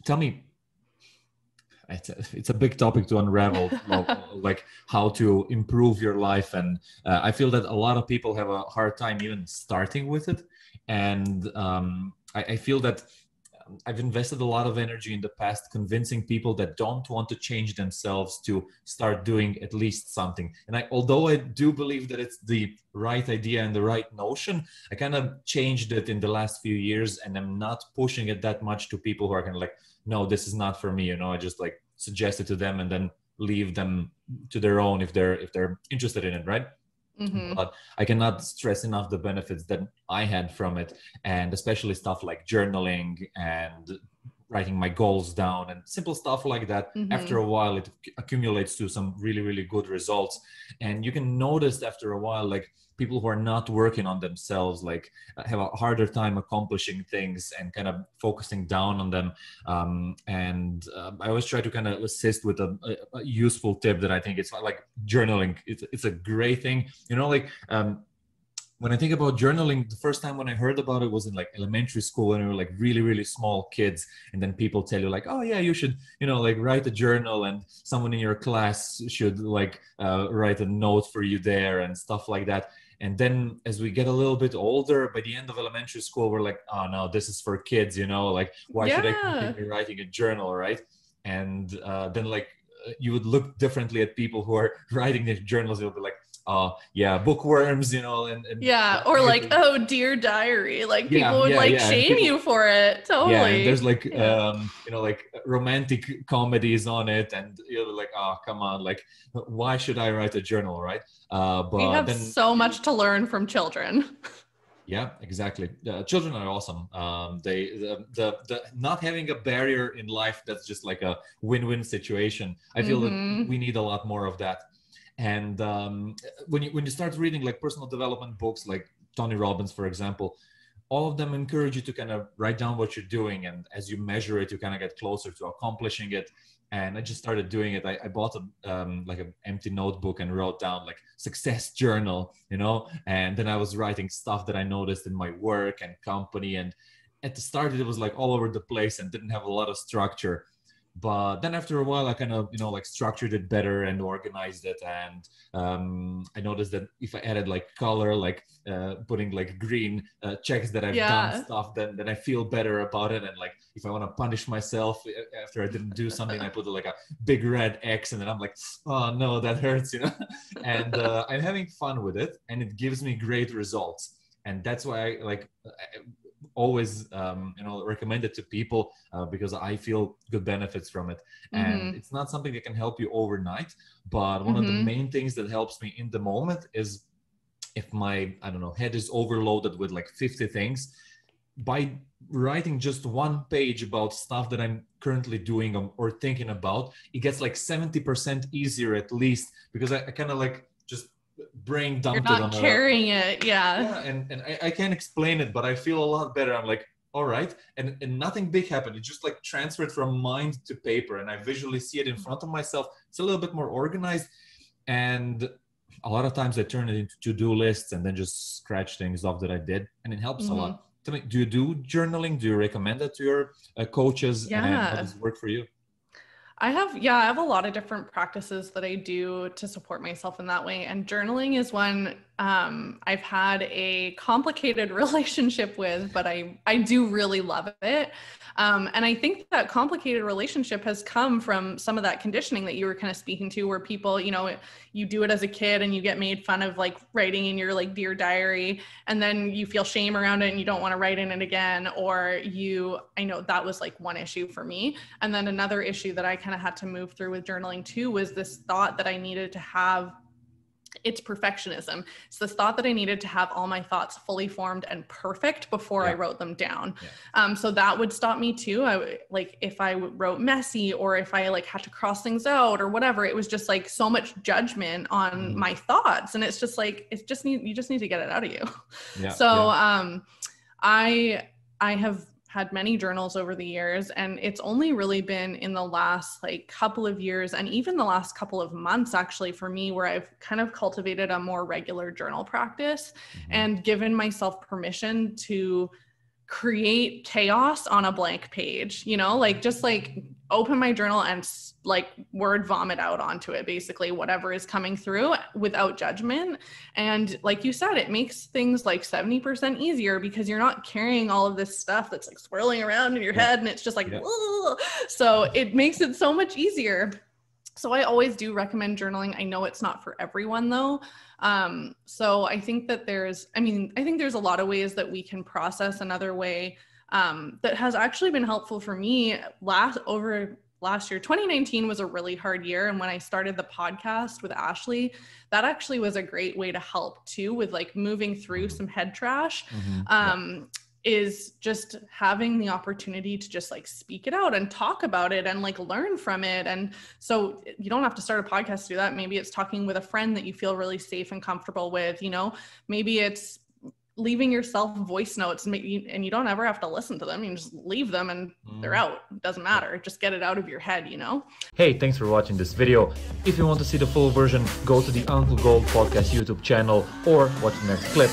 tell me, it's a big topic to unravel, like how to improve your life. And I feel that a lot of people have a hard time even starting with it. And I feel that I've invested a lot of energy in the past convincing people that don't want to change themselves to start doing at least something. And although I do believe that it's the right idea and the right notion, I kind of changed it in the last few years, and I'm not pushing it that much to people who are kind of like, no, this is not for me. I just like suggest it to them and then leave them to their own if they're interested in it, right? Mm-hmm. But I cannot stress enough the benefits that I had from it, and especially stuff like journaling and writing my goals down and simple stuff like that. After Mm-hmm. a while, it accumulates to some really, really good results. And you can notice after a while, like people who are not working on themselves, like have a harder time accomplishing things and kind of focusing down on them. And I always try to kind of assist with a useful tip that I think it's like journaling. It's a great thing, like when I think about journaling, the first time when I heard about it was in like elementary school when we were like really, really small kids. And then people tell you like, oh yeah, you should, like write a journal, and someone in your class should like write a note for you there and stuff like that. And then as we get a little bit older, by the end of elementary school, we're like, oh no, this is for kids, like, why should I Yeah. continue writing a journal, right? And then like you would look differently at people who are writing their journals. You'll be like, yeah, bookworms, and Yeah. Or like, oh, dear diary. Like people yeah, would yeah, like yeah. And shame people, you for it. yeah, and there's Totally. like Yeah. like romantic comedies on it, and you're like, oh come on, like why should I write a journal, right? We But have then so much to learn from children. yeah, exactly. Children are awesome. The not having a barrier in life, that's just like a win-win situation. I feel that Mm-hmm. we need a lot more of that. And when you start reading like personal development books, like Tony Robbins, for example, all of them encourage you to kind of write down what you're doing, and as you measure it, you kind of get closer to accomplishing it. And I just started doing it. I bought like an empty notebook and wrote down like success journal, and then I was writing stuff that I noticed in my work and company. And at the start, it was like all over the place and didn't have a lot of structure. But then after a while, I kind of like structured it better and organized it. And I noticed that if I added like color, like putting like green checks that I've done Yeah. stuff, then I feel better about it. And like if I want to punish myself after I didn't do something, I put like a big red X, and then I'm like, oh no, that hurts, and I'm having fun with it, and it gives me great results. And that's why I like always recommend it to people, because I feel good benefits from it. And Mm-hmm. it's not something that can help you overnight, but one of the Mm-hmm. main things that helps me in the moment is if my, I don't know, head is overloaded with like 50 things, by writing just one page about stuff that I'm currently doing or thinking about, it gets like 70% easier at least, because I kind of like just brain You're dumped it not on a, carrying it. Yeah. yeah, and I can't explain it, but I feel a lot better. I'm like, all right, and nothing big happened. It just like transferred from mind to paper, and I visually see it in front of myself. It's a little bit more organized, and a lot of times I turn it into to-do lists and then just scratch things off that I did, and it helps a Mm-hmm. lot. Tell me, do you do journaling? Do you recommend it to your coaches, and how Yeah. does it work for you? I have a lot of different practices that I do to support myself in that way. And journaling is one I've had a complicated relationship with, but I do really love it. And I think that complicated relationship has come from some of that conditioning that you were kind of speaking to, where people, you do it as a kid and you get made fun of like writing in your like dear diary, and then you feel shame around it and you don't want to write in it again. Or I know that was like one issue for me. And then another issue that I kind of had to move through with journaling too was this thought that I needed to have, it's perfectionism. It's this thought that I needed to have all my thoughts fully formed and perfect before I Yeah, wrote them down. yeah. So that would stop me too. Like if I wrote messy, or if I like had to cross things out or whatever, it was just like so much judgment on Mhm. my thoughts. And it's just like, you just need to get it out of you. Yeah, So, yeah. I have had many journals over the years, and it's only really been in the last like couple of years, and even the last couple of months actually for me, where I've kind of cultivated a more regular journal practice Mhm. and given myself permission to create chaos on a blank page, you know, like just like open my journal and like word vomit out onto it, basically whatever is coming through without judgment. And like you said, it makes things like 70% easier because you're not carrying all of this stuff that's like swirling around in your head and it's just like, so it makes it so much easier. So I always do recommend journaling. I know it's not for everyone though. So I think that I think there's a lot of ways that we can process. Another way that has actually been helpful for me last year, 2019 was a really hard year. And when I started the podcast with Ashley, that actually was a great way to help too, with like moving through some head trash. Is just having the opportunity to just like speak it out and talk about it and like learn from it. And so you don't have to start a podcast to do that. Maybe it's talking with a friend that you feel really safe and comfortable with, you know, maybe it's leaving yourself voice notes and you don't ever have to listen to them. You just leave them and they're out. It doesn't matter. Just get it out of your head, you know? Hey, thanks for watching this video. If you want to see the full version, go to the Uncle Gold Podcast YouTube channel or watch the next clip.